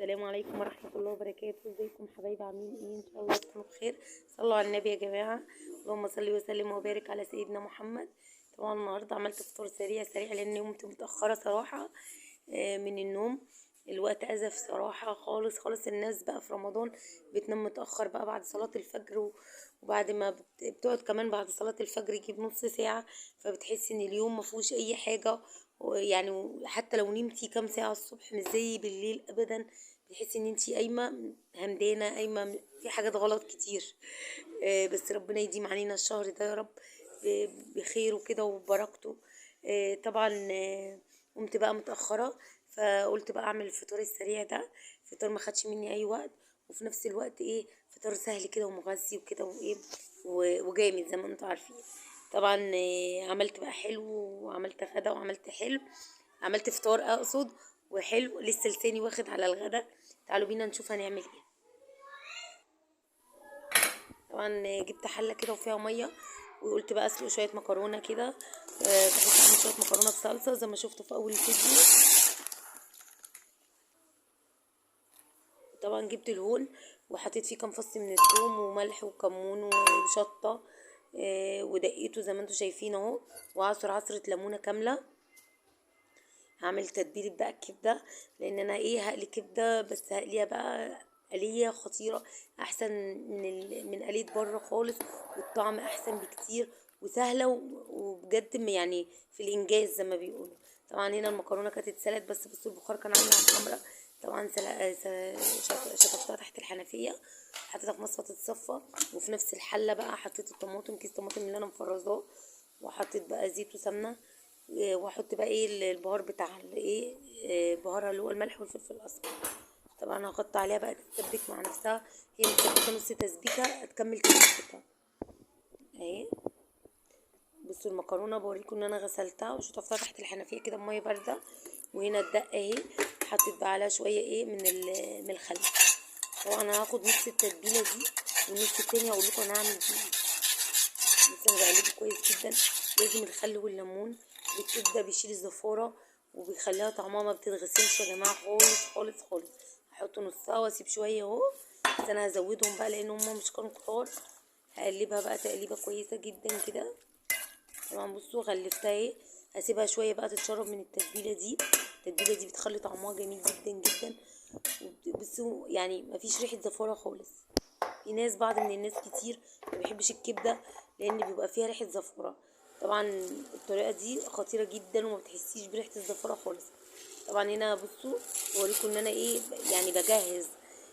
السلام عليكم ورحمة الله وبركاته. ازيكم حبايبي؟ عاملين ايه؟ ان شاء الله تكونوا بخير. صلوا على النبي يا جماعة. اللهم صل وسلم وبارك على سيدنا محمد. طبعا النهاردة عملت فطور سريع لان قمت متأخرة صراحة من النوم. الوقت أزف صراحة خالص خالص. الناس بقى في رمضان بتنام متأخر بقى بعد صلاة الفجر وبعد ما بتقعد كمان بعد صلاة الفجر يجيب نص ساعة، فبتحسي ان اليوم مفهوش اي حاجة. يعني حتى لو نمتي كام ساعة الصبح مش زي بالليل ابدا، بتحسي ان انتي قايمة همدانة، قايمة في حاجات غلط كتير. بس ربنا يديم علينا الشهر ده يا رب بخير وكده وبركته. طبعا قمت بقى متأخرة، فقلت بقى اعمل الفطار السريع ده. فطار ما خدش مني اي وقت، وفي نفس الوقت ايه فطار سهل كده ومغذي وكده وايه وجامد زي ما انتوا عارفين. طبعا عملت بقى حلو وعملت غدا وعملت حلو. عملت فطار اقصد وحلو، لسه لساني واخد على الغدا. تعالوا بينا نشوف هنعمل ايه. طبعا جبت حله كده وفيها ميه، وقلت بقى اسلق شويه مكرونه كده. بحيث اعمل شويه مكرونه بصلصه زي ما شفتوا في اول الفيديو. طبعا جبت الهون وحطيت فيه كام فص من الثوم وملح وكمون وشطه، ودقيته زي ما انتوا شايفين اهو، وعصر عصره ليمونه كامله. هعمل تتبيله بقى الكبده، لان انا ايه هقلي كبده، بس هقليها بقى آلية خطيرة أحسن من آلية بره خالص، والطعم أحسن بكتير وسهلة وبجد يعني في الإنجاز زي ما بيقولوا. طبعا هنا المكرونة كانت اتسلقت، بس بصوا البخار كان عامل على الحمرا. طبعا شطفتها تحت الحنفية، حطيتها في مصفى تتصفى، وفي نفس الحلة بقى حطيت الطماطم، كيس طماطم اللي أنا مفرزاه، وحطيت بقى زيت وسمنة. واحط بقى ايه البهار بتاع الايه، بهارها اللي هو الملح والفلفل الاسمر. طبعا هغطي عليها بقى تتسبك مع نفسها، هي متسبكه نص تسبيكه هتكمل تسبيكتها اهي. بصوا المكرونه بوريكم ان انا غسلتها وشطفتها تحت الحنفيه كده بميه بارده. وهنا الدقه اهي، حطيت بقى عليها شويه ايه من الخل. طبعا انا هاخد نص التتبيله دي والنص التاني هقول لكم انا هعمل بيه ايه. بس انا بقلبه كويس جدا. لازم الخل والليمون بالكبده بيشيل الزفاره وبيخليها طعمها ما بتتغسلش يا جماعه خالص خالص خالص. هحط نصها واسيب شويه اهو، بس انا هزودهم بقى لان هم مش كانوا كتار. هقلبها بقى تقليبه كويسه جدا كده. طبعا بصوا غلفتها اهي، هسيبها شويه بقى تتشرب من التتبيله دي. التتبيله دي بتخلي طعمها جميل جدا جدا. بصوا يعني مفيش ريحه زفاره خالص. في ناس بعض من الناس كتير ما بيحبش الكبده لان بيبقى فيها ريحه زفره. طبعا الطريقه دي خطيره جدا وما بتحسيش بريحه الزفره خالص. طبعا هنا بصوا بوريكم ان انا ايه يعني بجهز.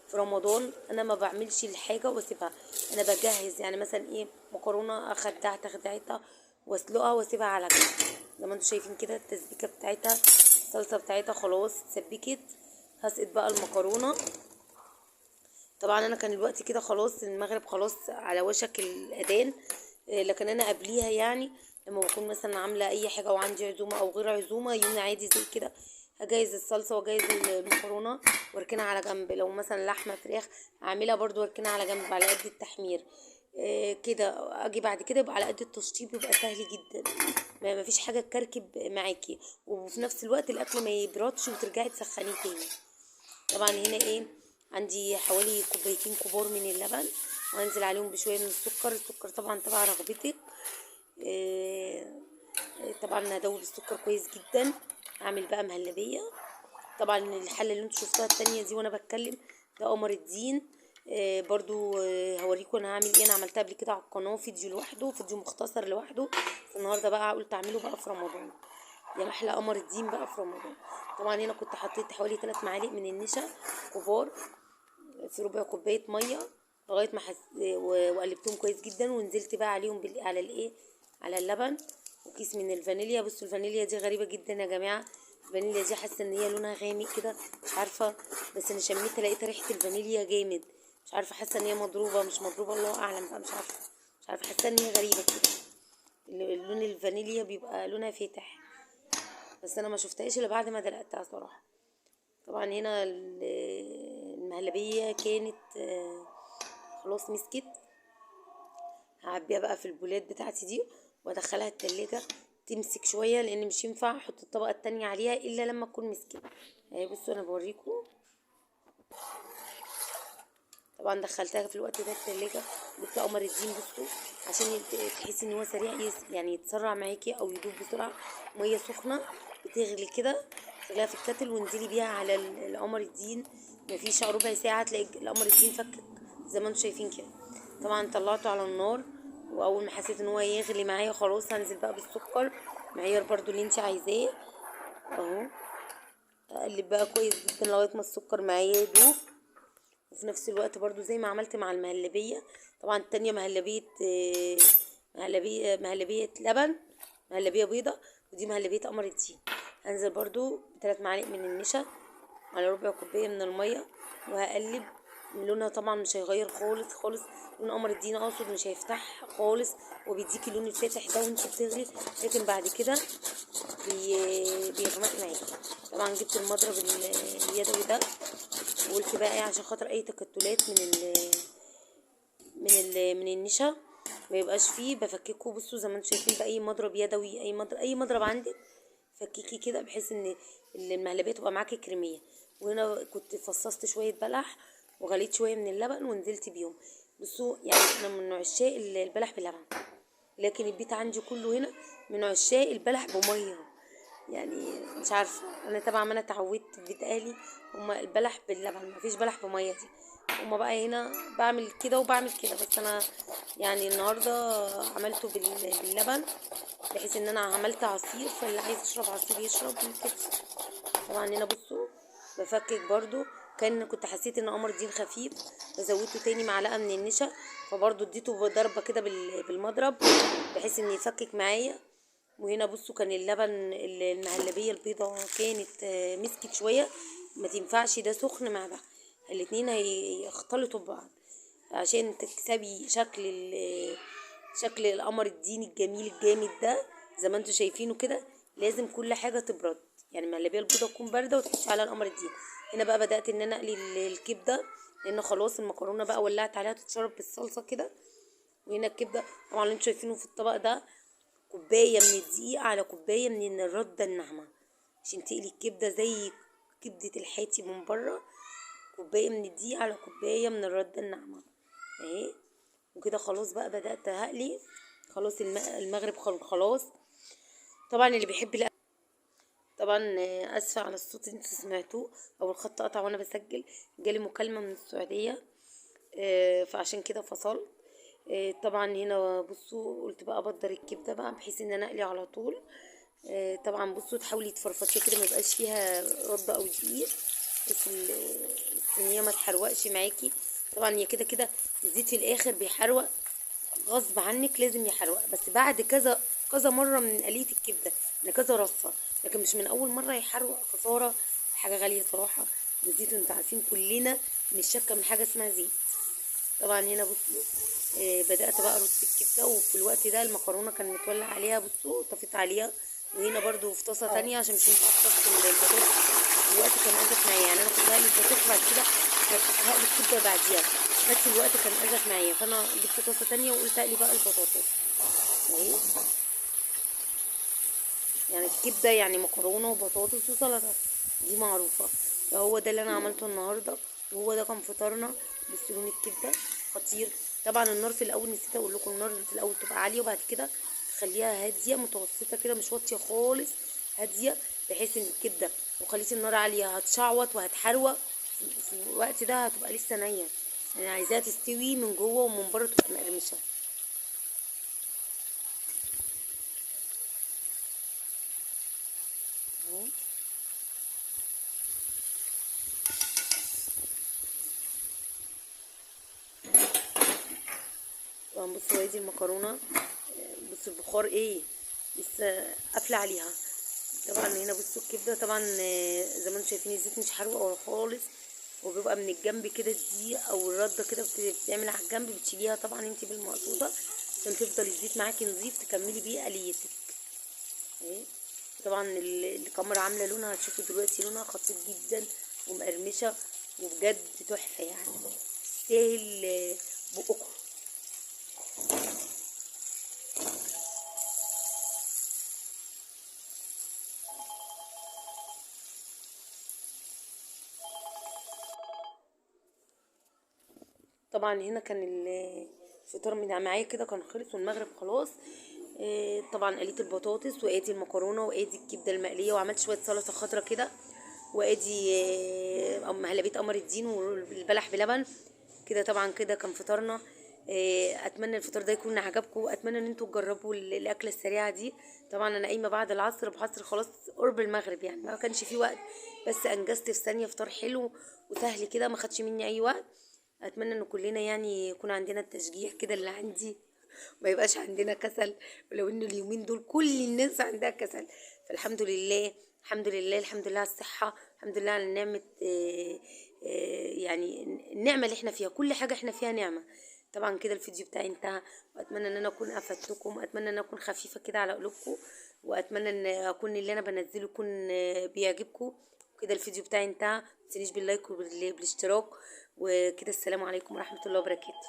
في رمضان انا ما بعملش الحاجه واسيبها، انا بجهز. يعني مثلا ايه مكرونه اخدعها تخدعتها واسلقها واسيبها على جنب زي ما انتم شايفين كده. التسبيكه بتاعتها الصلصه بتاعتها خلاص اتسبكت. هسقط بقى المكرونه. طبعا انا كان الوقت كده خلاص المغرب خلاص على وشك الاذان، لكن انا قبليها يعني لما بكون مثلا عامله اي حاجه وعندي عزومه او غير عزومه يوم عادي زي كده، هجهز الصلصه واجهز المكرونه واركنها على جنب. لو مثلا لحمه فراخ اعملها برضو واركنها على جنب على قد التحمير. كده اجي بعد كده يبقى على قد التشطيب، يبقى سهل جدا. ما فيش حاجه تكركب معاكي، وفي نفس الوقت الاكل ما يبردش وترجعي تسخنيه تاني. طبعا هنا ايه عندي حوالي كوبايتين كبار من اللبن، وانزل عليهم بشويه من السكر. السكر طبعا تبع رغبتك. إيه طبعا هدوب السكر كويس جدا. اعمل بقى مهلبيه. طبعا الحله اللي انتوا شفتوها التانية دي وانا بتكلم ده قمر الدين. برضو هوريكم انا هعمل ايه. انا عملتها قبل كده على القناه فيديو لوحده، فيديو مختصر لوحده. بس النهارده بقى قلت اعمله بقى في رمضان، يا محلى قمر الدين بقى في رمضان. طبعا هنا كنت حطيت حوالي 3 معالق من النشا كبار في ربع كوبايه ميه لغايه ما وقلبتهم كويس جدا، ونزلت بقى عليهم على الايه على اللبن وكيس من الفانيليا. بصوا الفانيليا دي غريبه جدا يا جماعه. الفانيليا دي حاسه ان هي لونها غامق كده، مش عارفه، بس انا شميت لقيت ريحه الفانيليا جامد. مش عارفه حاسه ان هي مضروبه مش مضروبه، الله اعلم بقى، مش عارفه حاسه ان هي غريبه كده. اللون الفانيليا بيبقى لونها فاتح، بس انا ما شفتهاش الا بعد ما دلقتها صراحه. طبعا هنا المهلبيه كانت خلاص مسكت. هعبيها بقى في البولات بتاعتي دي وادخلها التلاجة تمسك شويه، لان مش ينفع احط الطبقه التانية عليها الا لما تكون مسكت. اهي بصوا انا بوريكم طبعا دخلتها في الوقت ده التلاجة. جبت قمر الدين بصوا عشان تحسي ان هو سريع يعني يتسرع معاكي او يدوب بسرعة. مية سخنة بتغلي كده، تغليها في الكتل وانزلي بيها على القمر الدين. مفيش ربع ساعة تلاقي القمر الدين فكك زي ما انتوا شايفين كده. طبعا طلعته على النار، واول ما حسيت ان هو يغلي معايا خلاص هنزل بقى بالسكر معيار برضو اللي انت عايزاه اهو. اقلب بقى كويس جدا لغايه ما السكر معايا يدوب. وفي نفس الوقت برضو زي ما عملت مع المهلبية، طبعا التانية مهلبية مهلبية لبن، مهلبية بيضة، ودي مهلبية قمر الدين. هنزل برضو ب3 معالق من النشا على ربع كوباية من المية، وهقلب. لونها طبعا مش هيغير خالص خالص، لون قمر الدين اقصد مش هيفتح خالص، وبيديكي اللون الفاتح ده وانت بتغلي، لكن بعد كده بيغمق معاكي. طبعا جبت المضرب اليدوي ده، وقلت بقى ايه عشان خاطر اي تكتلات من النشا ما يبقاش فيه، بفككه بصوا زي ما انتم شايفين باي مضرب يدوي، اي مضرب عندك فككي كده بحيث ان المهلبيه تبقى معاكي كريميه. وهنا كنت فصصت شويه بلح وغليت شويه من اللبن ونزلت بيهم. بصوا يعني انا من عشاق البلح باللبن، لكن البيت عندي كله هنا من عشاق البلح بميه. يعني مش عارفه انا طبعا ما انا اتعودت في بيت اهلي هما البلح باللبن، مفيش بلح بميه دي. هما بقى هنا بعمل كده وبعمل كده، بس انا يعني النهارده عملته باللبن، بحيث ان انا عملت عصير، فاللي عايز يشرب عصير يشرب كده. طبعا هنا بصوا بفكك برضو، كنت حسيت ان قمر الدين خفيف فزودته تاني معلقه من النشا، فبرضو اديته ضربه كده بالمضرب بحيث ان يفكك معايا. وهنا بصوا كان اللبن المهلبيه البيضه كانت مسكت شويه، ما تنفعش ده سخن مع ده، الاتنين هيختلطوا ببعض. عشان تكسبي شكل القمر الدين الجميل الجامد ده زي ما انتوا شايفينه كده، لازم كل حاجه تبرد، يعني المهلبيه البيضه تكون بارده وتحطي على القمر الدين. هنا بقى بدات ان انا اقلي الكبده، لان خلاص المكرونه بقى ولعت عليها تتشرب بالصلصه كده. وهنا الكبده طبعا اللي انتوا شايفينه في الطبق ده كوبايه من الدقيق على كوبايه من الرده الناعمه، عشان تقلي الكبده زي كبده الحاتي من بره. كوبايه من الدقيق على كوبايه من الرده الناعمه اهي. وكده خلاص بقى بدات هقلي خلاص المغرب خلاص. طبعا اللي بيحب طبعا اسفه على الصوت اللي انتوا سمعتوه او الخط قطع وانا بسجل، جالي مكالمه من السعوديه فعشان كده فصلت. طبعا هنا بصوا قلت بقى ابدر الكبده بقى بحيث ان انا اقلي على طول. طبعا بصوا تحاولي تفرفتي كده ما يبقاش فيها رده او دقيق، بس الصينيه ما تحروقش معاكي. طبعا هي كده كده الزيت في الاخر بيحروق غصب عنك، لازم يحروق بس بعد كذا كذا مره من قليه الكبده، من كذا رصه، لكن مش من اول مره يحروق. خساره، حاجه غاليه صراحه. والزيت انتوا عارفين كلنا مش شاكه من حاجه اسمها زيت. طبعا هنا بصوا بدأت بقى ارص الكبدة، وفي الوقت ده المكرونة كان متولع عليها بصوا طفيت عليها. وهنا برضو في طاسة تانية عشان مش ينفع في طاسة البطاطس، الوقت كان أزف معايا، يعني أنا كنت هقلي البطاطس بعد كده هقلي الكبدة بعديها، بس الوقت كان أزف معايا فأنا جبت طاسة تانية وقلت أقلي بقى البطاطس اهي. يعني الكبدة يعني مكرونة وبطاطس وسلطة، دي معروفة. فهو ده اللي أنا عملته النهاردة، وهو ده كان فطارنا بسلون الكبدة خطير. طبعا النار في الأول نسيت أقول لكم، النار في الأول تبقى عالية وبعد كده تخليها هادية متوسطة كده، مش واطية خالص، هادية، بحيث إن الكبدة لو خليتي النار عالية هتشعوط وهتحروق في الوقت ده، هتبقى لسه نية. يعني عايزاها تستوي من جوه ومن بره تبقى مقرمشة. اهو. طبعا بصوا دي المكرونة، بصوا البخار ايه لسه قافله عليها. طبعا هنا بصوا الكبده طبعا زي ما انتم شايفين الزيت مش حروق ولا خالص، وبيبقى من الجنب كده الدقيق او الرده كده بتعمل على الجنب، بتشيليها طبعا انت بالمقصوده عشان تفضل الزيت معاكي نظيف تكملي بيه قليتك اهي. طبعا الكاميرا عامله لونها، هتشوفوا دلوقتي لونها خطير جدا ومقرمشه وبجد تحفه يعني، تستاهل بقكم. طبعا هنا كان الفطار من معايا كده كان خلص والمغرب خلاص. طبعا قليت البطاطس وادي المكرونه وادي الكبده المقليه وعملت شويه سلطه خضرا كده، وادي مهلبيه قمر الدين والبلح بلبن كده. طبعا كده كان فطارنا. اتمنى الفطار ده يكون عجبكم، واتمنى ان انتوا تجربوا الاكله السريعه دي. طبعا انا قايمه بعد العصر بعصر خلاص قرب المغرب، يعني ما كانش في وقت، بس انجزت في ثانيه فطار حلو وسهل كده ما خدش مني اي وقت. اتمنى ان كلنا يعني يكون عندنا التشجيع كده اللي عندي، ما يبقاش عندنا كسل. ولو ان اليومين دول كل الناس عندها كسل، فالحمد لله الحمد لله الحمد لله على الصحة، الحمد لله على نعمة يعني النعمة اللي احنا فيها، كل حاجة احنا فيها نعمة. طبعا كده الفيديو بتاعي انتهى، واتمنى ان انا اكون افدتكم، واتمنى ان انا اكون خفيفة كده على قلوبكم، واتمنى ان اكون اللي انا بنزله يكون بيعجبكم. كده الفيديو بتاعي انتهى، متنسيش باللايك وبالاشتراك. وكده السلام عليكم ورحمة الله وبركاته.